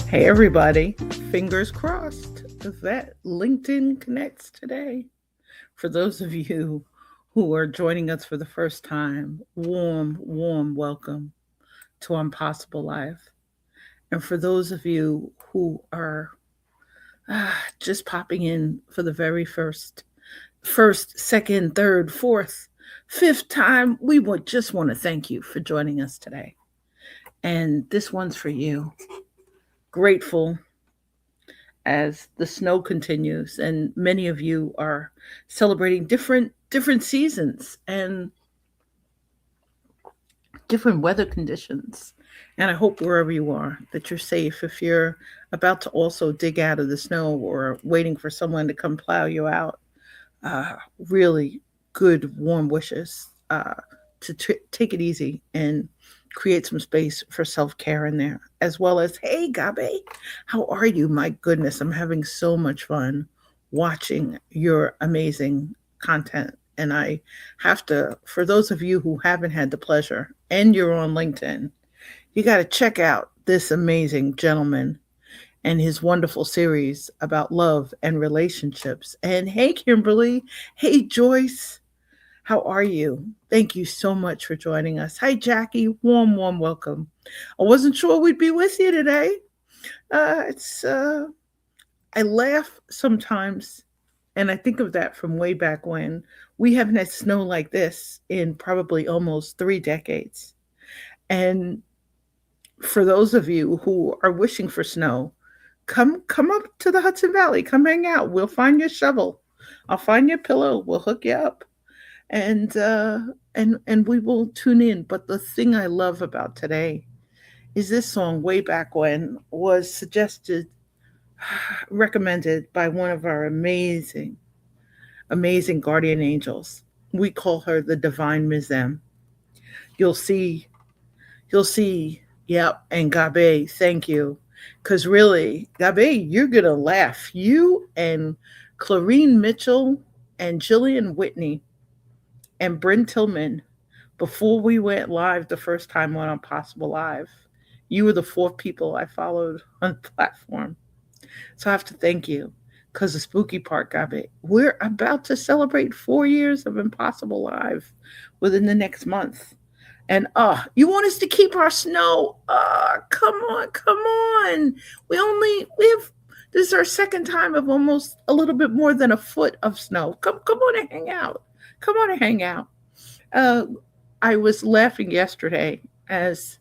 Hey, everybody. Fingers crossed that LinkedIn connects today. For those of you who are joining us for the first time, warm welcome to Impossible Life. And for those of you who are just popping in for the very first, second, third, fourth, fifth time, we would just want to thank you for joining us today. And this one's for you. Grateful as the snow continues and many of you are celebrating different seasons and different weather conditions. And I hope wherever you are that you're safe. If you're about to also dig out of the snow or waiting for someone to come plow you out, uh, really good warm wishes to take it easy and create some space for self-care in there, as well as, hey Gabe, how are you? My goodness, I'm having so much fun watching your amazing content. And I have to, for those of you who haven't had the pleasure and you're on LinkedIn, you got to check out this amazing gentleman and his wonderful series about love and relationships. And hey, Kimberly. Hey, Joyce. How are you? Thank you so much for joining us. Hi, Jackie. Warm welcome. I wasn't sure we'd be with you today. It's I laugh sometimes, and I think of that from way back when we haven't had snow like this in probably almost 3 decades. And for those of you who are wishing for snow, come up to the Hudson Valley. Come hang out. We'll find your shovel. I'll find your pillow. We'll hook you up, and we will tune in. But the thing I love about today is this song way back when was suggested, recommended by one of our amazing guardian angels. We call her the Divine Mizem. You'll see, you'll see. Yep, and Gabe, thank you. Because really, Gabe, you're going to laugh. You and Clarine Mitchell and Jillian Whitney and Bryn Tillman, before we went live the first time on Impossible Live, you were the fourth people I followed on the platform. So I have to thank you because the spooky part, Gabe, we're about to celebrate 4 years of Impossible Live within the next month. And you want us to keep our snow? Come on. We have this is our second time of almost a little bit more than a foot of snow. Come on and hang out. Come on and hang out. Uh, I was laughing yesterday as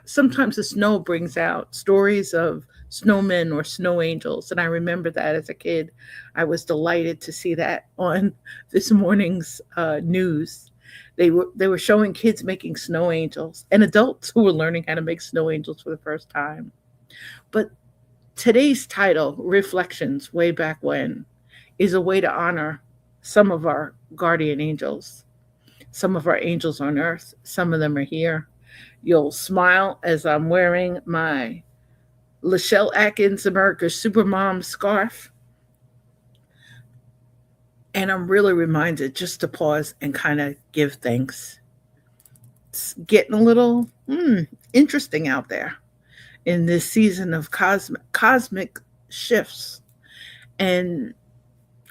sometimes the snow brings out stories of snowmen or snow angels. And I remember that as a kid. I was delighted to see that on this morning's news. They were showing kids making snow angels and adults who were learning how to make snow angels for the first time. But today's title, Reflections Way Back When, is a way to honor some of our guardian angels, some of our angels on earth. Some of them are here. You'll smile as I'm wearing my Lachelle Atkins America's Supermom scarf. And I'm really reminded just to pause and kind of give thanks. It's getting a little interesting out there in this season of cosmic shifts and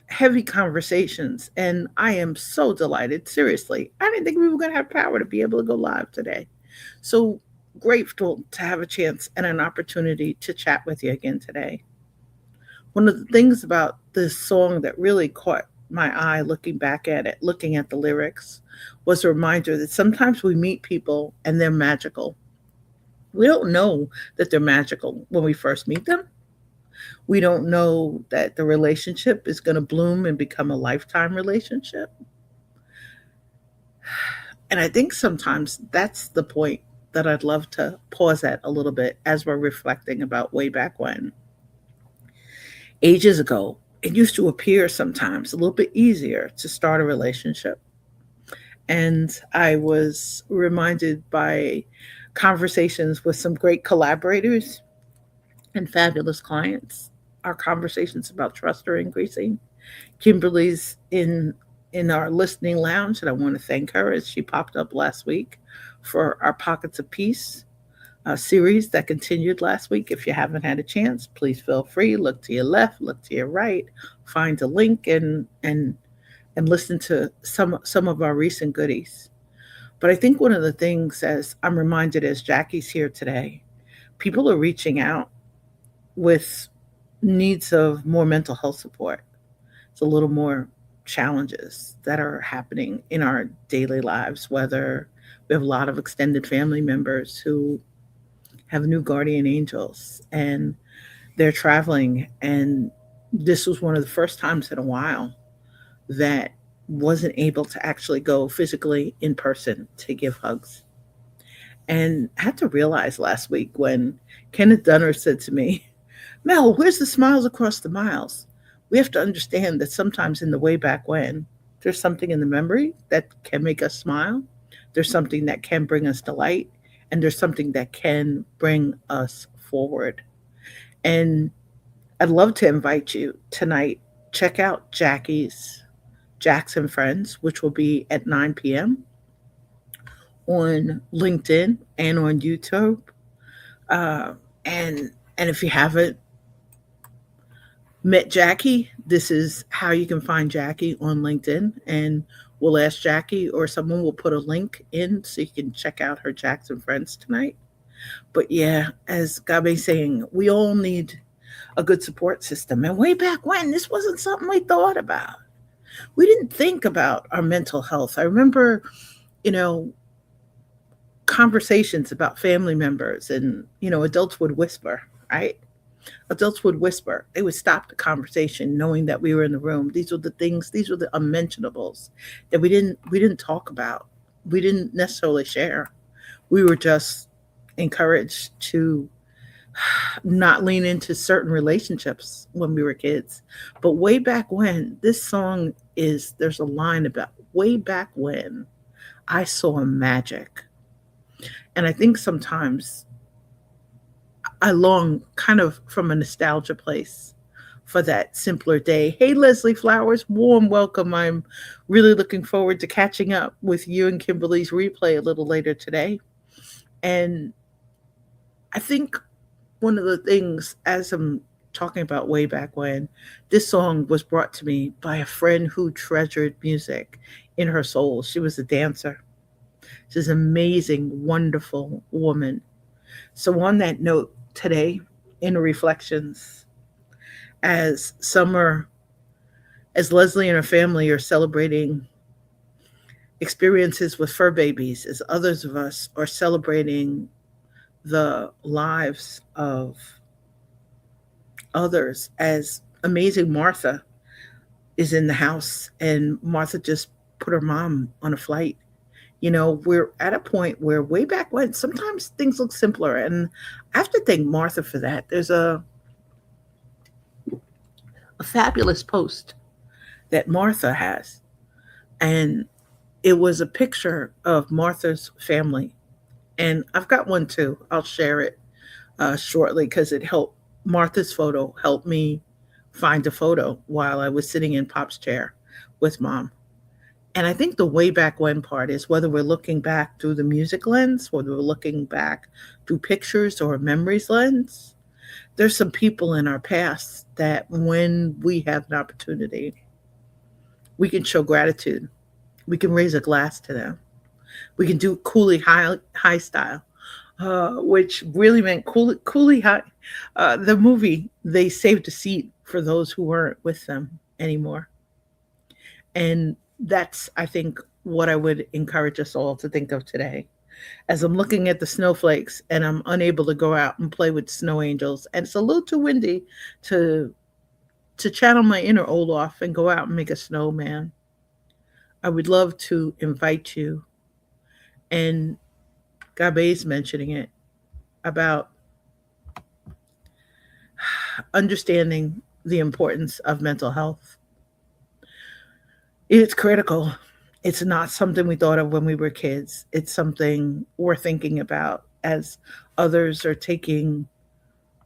heavy conversations. And I am so delighted. Seriously, I didn't think we were going to have power to be able to go live today. So grateful to have a chance and an opportunity to chat with you again today. One of the things about this song that really caught my eye looking back at it, looking at the lyrics, was a reminder that sometimes we meet people and they're magical. We don't know that they're magical when we first meet them. We don't know that the relationship is going to bloom and become a lifetime relationship. And I think sometimes that's the point that I'd love to pause at a little bit as we're reflecting about way back when. Ages ago, it used to appear sometimes a little bit easier to start a relationship. And I was reminded by conversations with some great collaborators and fabulous clients. Our conversations about trust are increasing. Kimberly's in our listening lounge, and I want to thank her as she popped up last week for our pockets of peace. series that continued last week. If you haven't had a chance, please feel free. Look to your left, look to your right, find a link and listen to some of our recent goodies. But I think one of the things, as I'm reminded as Jackie's here today, people are reaching out with needs of more mental health support. It's a little more challenges that are happening in our daily lives, whether we have a lot of extended family members who have new guardian angels and they're traveling, and this was one of the first times in a while that wasn't able to actually go physically in person to give hugs. And I had to realize last week when Kenneth Dunner said to me, Mel, where's the smiles across the miles? We have to understand that sometimes in the way back when, there's something in the memory that can make us smile. There's something that can bring us delight. And there's something that can bring us forward. And I'd love to invite you tonight. Check out Jackie's Jackson Friends, which will be at 9 p.m. on LinkedIn and on YouTube. Uh, and and if you haven't met Jackie, this is how you can find Jackie on LinkedIn. And we'll ask Jackie or someone will put a link in so you can check out her Jackson Friends tonight. But yeah, as Gabe's saying, we all need a good support system. And way back when, this wasn't something we thought about. We didn't think about our mental health. I remember, you know, conversations about family members and, adults would whisper, right? Adults would whisper. They would stop the conversation knowing that we were in the room. These were the things, these were the unmentionables that we didn't talk about. We didn't necessarily share. We were just encouraged to not lean into certain relationships when we were kids. But way back when, this song is there's a line about way back when I saw magic. And I think sometimes I long kind of from a nostalgia place for that simpler day. Hey, Leslie Flowers, warm welcome. I'm really looking forward to catching up with you and Kimberly's replay a little later today. And I think one of the things, as I'm talking about way back when, this song was brought to me by a friend who treasured music in her soul. She was a dancer. She's an amazing, wonderful woman. So, on that note, today in reflections, as summer, as Leslie and her family are celebrating experiences with fur babies, as others of us are celebrating the lives of others, as amazing Martha is in the house and Martha just put her mom on a flight. We're at a point where way back when sometimes things look simpler. And I have to thank Martha for that. There's a fabulous post that Martha has. And it was a picture of Martha's family. And I've got one too. I'll share it shortly because it helped. Martha's photo helped me find a photo while I was sitting in Pop's chair with Mom. And I think the way back when part is whether we're looking back through the music lens, whether we're looking back through pictures or memories lens, there's some people in our past that when we have an opportunity, we can show gratitude. We can raise a glass to them. We can do Coolie High style, which really meant Coolie High. The movie, they saved a seat for those who weren't with them anymore. And that's, I think, what I would encourage us all to think of today. As I'm looking at the snowflakes and I'm unable to go out and play with snow angels, and it's a little too windy to channel my inner Olaf and go out and make a snowman, I would love to invite you, and Gabe's mentioning it, about understanding the importance of mental health. It's critical. It's not something we thought of when we were kids. It's something we're thinking about as others are taking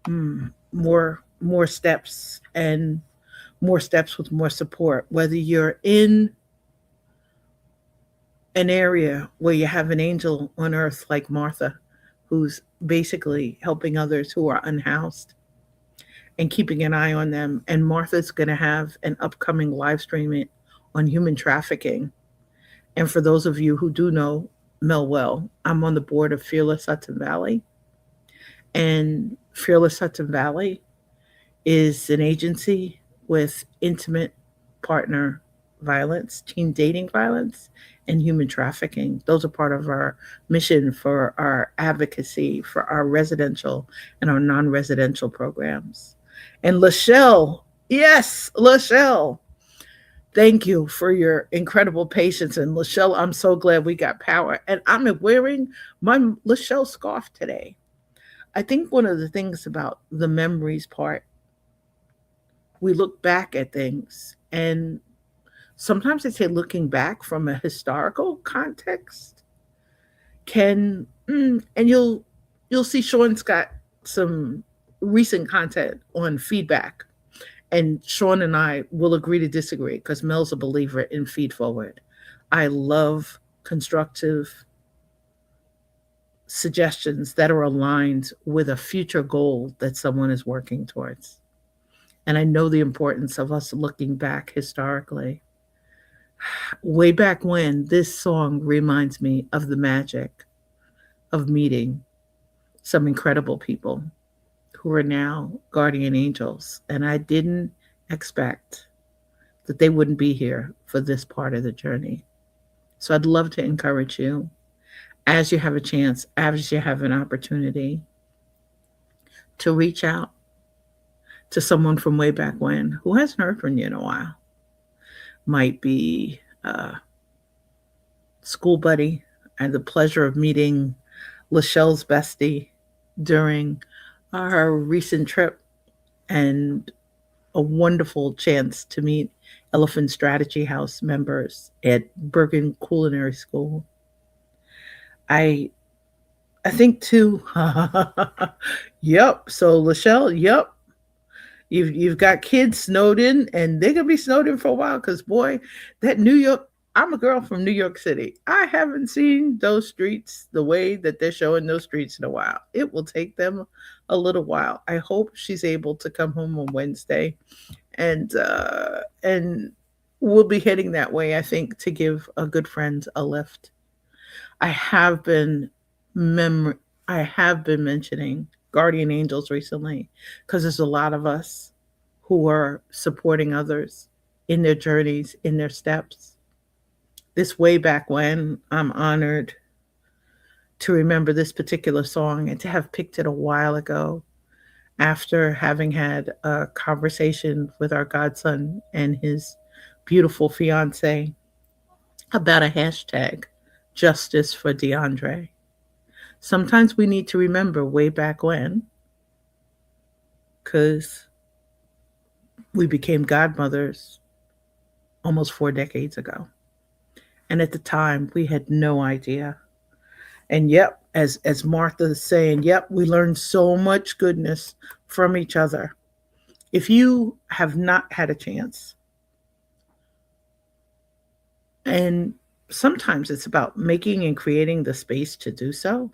more steps, and more steps with more support. Whether you're in an area where you have an angel on earth like Martha, who's basically helping others who are unhoused and keeping an eye on them. And Martha's going to have an upcoming live streaming on human trafficking. And for those of you who do know Mel well, I'm on the board of Fearless Hudson Valley. And Fearless Hudson Valley is an agency with intimate partner violence, teen dating violence, and human trafficking. Those are part of our mission for our advocacy for our residential and our non residential programs. And Lachelle, yes, Lachelle, thank you for your incredible patience. And Lachelle, I'm so glad we got power. And I'm wearing my Lachelle scarf today. I think one of the things about the memories part, we look back at things, and sometimes I say looking back from a historical context and you'll see Sean's got some recent content on feedback, and Sean and I will agree to disagree because Mel's a believer in feed forward. I love constructive suggestions that are aligned with a future goal that someone is working towards. And I know the importance of us looking back historically. Way back when, this song reminds me of the magic of meeting some incredible people who are now guardian angels. And I didn't expect that they wouldn't be here for this part of the journey. So I'd love to encourage you, as you have a chance, as you have an opportunity, to reach out to someone from way back when who hasn't heard from you in a while. Might be a school buddy. I had the pleasure of meeting Lachelle's bestie during our recent trip, and a wonderful chance to meet Elephant Strategy House members at Bergen Culinary School. I I think too. Yep. So Lachelle, yep. You've got kids snowed in, and they're gonna be snowed in for a while. Because boy, that New York. I'm a girl from New York City. I haven't seen those streets the way that they're showing those streets in a while. It will take them a little while. I hope she's able to come home on Wednesday, and we'll be heading that way. I think to give a good friend a lift. I have been mem- I have been mentioning guardian angels recently because there's a lot of us who are supporting others in their journeys, in their steps. This way back when, I'm honored to remember this particular song and to have picked it a while ago after having had a conversation with our godson and his beautiful fiance about a hashtag, justice for DeAndre. Sometimes we need to remember way back when, because we became godmothers almost 4 decades ago. And at the time, we had no idea. And yep, as Martha is saying, yep, we learned so much goodness from each other. If you have not had a chance, and sometimes it's about making and creating the space to do so,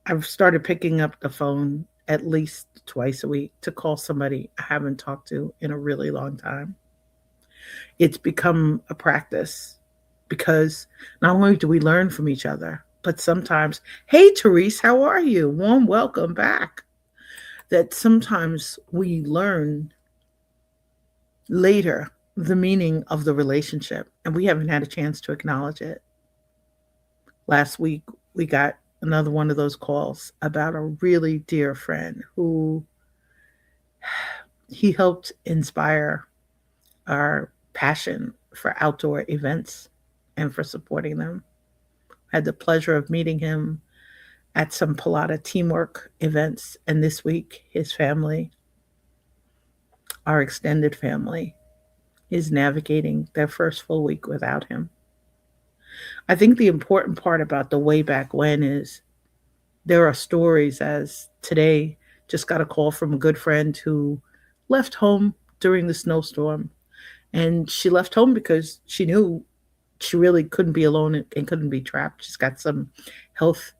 I've started picking up the phone at least twice a week to call somebody I haven't talked to in a really long time. It's become a practice because not only do we learn from each other, but sometimes, hey, Therese, how are you? Warm welcome back. That sometimes we learn later the meaning of the relationship and we haven't had a chance to acknowledge it. Last week, we got another one of those calls about a really dear friend who he helped inspire our passion for outdoor events and for supporting them. Had the pleasure of meeting him at some Pilata teamwork events, and this week his family, our extended family, is navigating their first full week without him. I think the important part about the way back when is there are stories, as today just got a call from a good friend who left home during the snowstorm. And she left home because she knew she really couldn't be alone and couldn't be trapped. She's got some health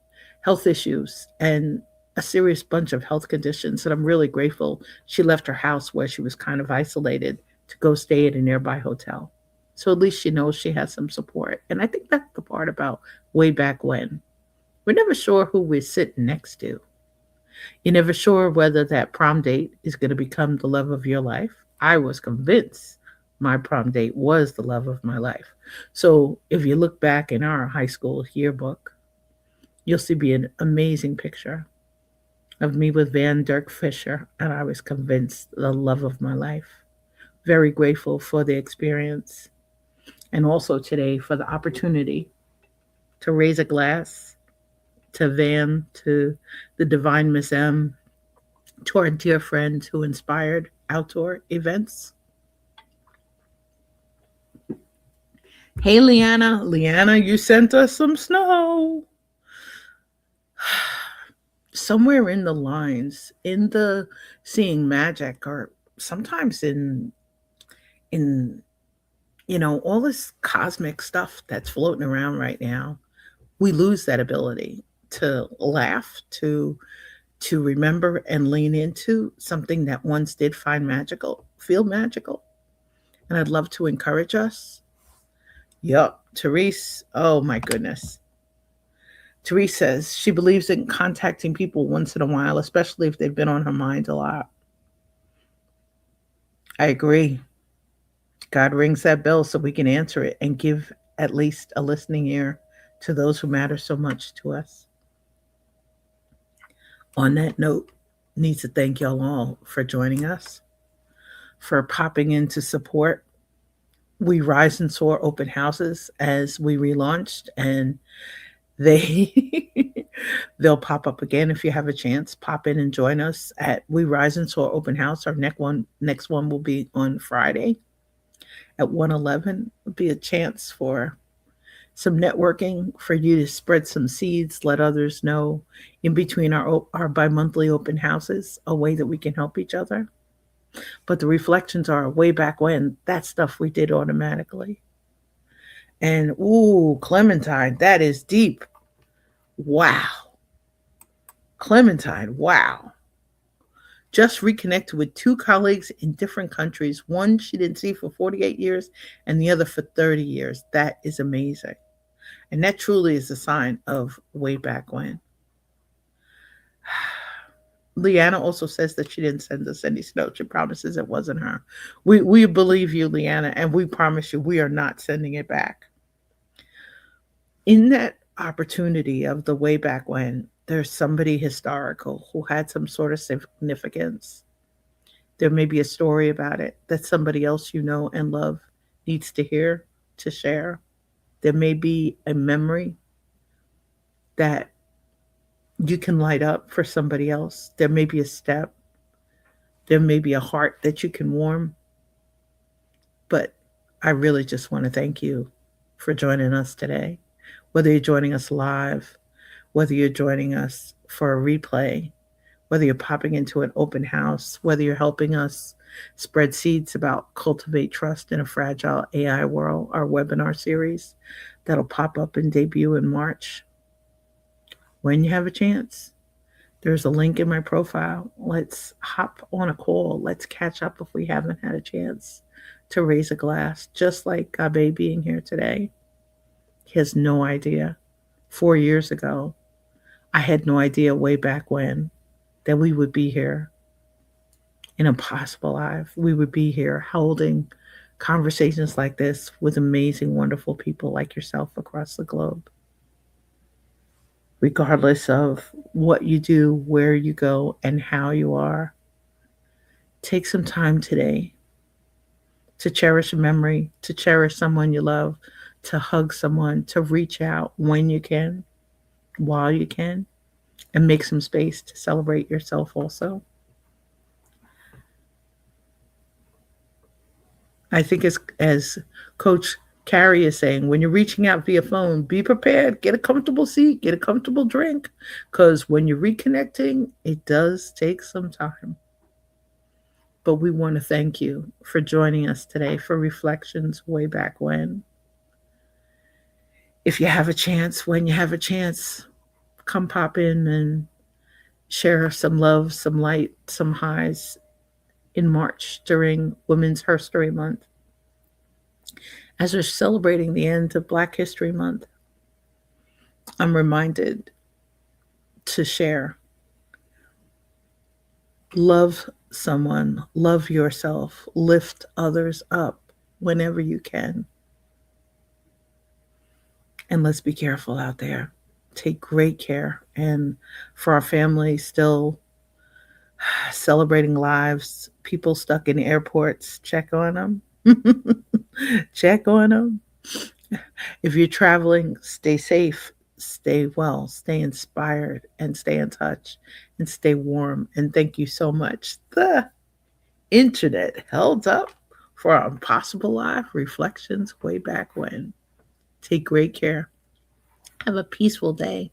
health issues and a serious bunch of health conditions. And I'm really grateful she left her house where she was kind of isolated to go stay at a nearby hotel. So at least she knows she has some support. And I think that's the part about way back when. We're never sure who we're sitting next to. You're never sure whether that prom date is going to become the love of your life. I was convinced my prom date was the love of my life. So if you look back in our high school yearbook, you'll see an amazing picture of me with Van Dirk Fisher, and I was convinced the love of my life. Very grateful for the experience, and also today for the opportunity to raise a glass to Van, to the Divine Miss M, to our dear friend who inspired outdoor events. Hey, Leanna. Leanna, you sent us some snow. Somewhere in the lines, in the seeing magic, or sometimes in all this cosmic stuff that's floating around right now, we lose that ability to laugh, to remember and lean into something that once did feel magical. And I'd love to encourage us. Yup, Therese, oh my goodness. Therese says she believes in contacting people once in a while, especially if they've been on her mind a lot. I agree. God rings that bell so we can answer it and give at least a listening ear to those who matter so much to us. On that note, need to thank y'all all for joining us, for popping in to support. We Rise and Soar open houses as we relaunched, and they they'll pop up again if you have a chance. Pop in and join us at We Rise and Soar open house. Our next one will be on Friday at 111. It'll be a chance for some networking, for you to spread some seeds, let others know in between our bi-monthly open houses a way that we can help each other. But the reflections are way back when, that stuff we did automatically. And ooh, Clementine, that is deep. Wow. Clementine, wow. Just reconnected with two colleagues in different countries. One she didn't see for 48 years and the other for 30 years. That is amazing. And that truly is a sign of way back when. Leanna also says that she didn't send us any snow. She promises it wasn't her. We believe you, Leanna, and we promise you we are not sending it back. In that opportunity of the way back when, there's somebody historical who had some sort of significance. There may be a story about it that somebody else you know and love needs to hear, to share. There may be a memory that you can light up for somebody else. There may be a step. There may be a heart that you can warm. But I really just want to thank you for joining us today. Whether you're joining us live, whether you're joining us for a replay, whether you're popping into an open house, whether you're helping us spread seeds about cultivate trust in a fragile AI world, our webinar series that'll pop up and debut in March. When you have a chance, there's a link in my profile. Let's hop on a call. Let's catch up if we haven't had a chance to raise a glass, just like Gabe being here today. He has no idea. 4 years ago, I had no idea way back when that we would be here in Impossible Live. We would be here holding conversations like this with amazing, wonderful people like yourself across the globe. Regardless of what you do, where you go, and how you are, take some time today to cherish a memory, to cherish someone you love, to hug someone, to reach out when you can, while you can, and make some space to celebrate yourself also. I think as Coach Carrie is saying, when you're reaching out via phone, be prepared, get a comfortable seat, get a comfortable drink, because when you're reconnecting, it does take some time. But we want to thank you for joining us today for Reflections Way Back When. If you have a chance, when you have a chance, come pop in and share some love, some light, some highs in March during Women's History Month. As we're celebrating the end of Black History Month, I'm reminded to share. Love someone, love yourself, lift others up whenever you can. And let's be careful out there. Take great care. And for our family still celebrating lives, people stuck in airports, check on them. Check on them. If you're traveling, stay safe, stay well, stay inspired, and stay in touch, and stay warm. And thank you so much. The internet held up for our Impossible Live reflections way back when. Take great care. Have a peaceful day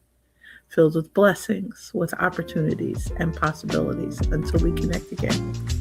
filled with blessings, with opportunities and possibilities until we connect again.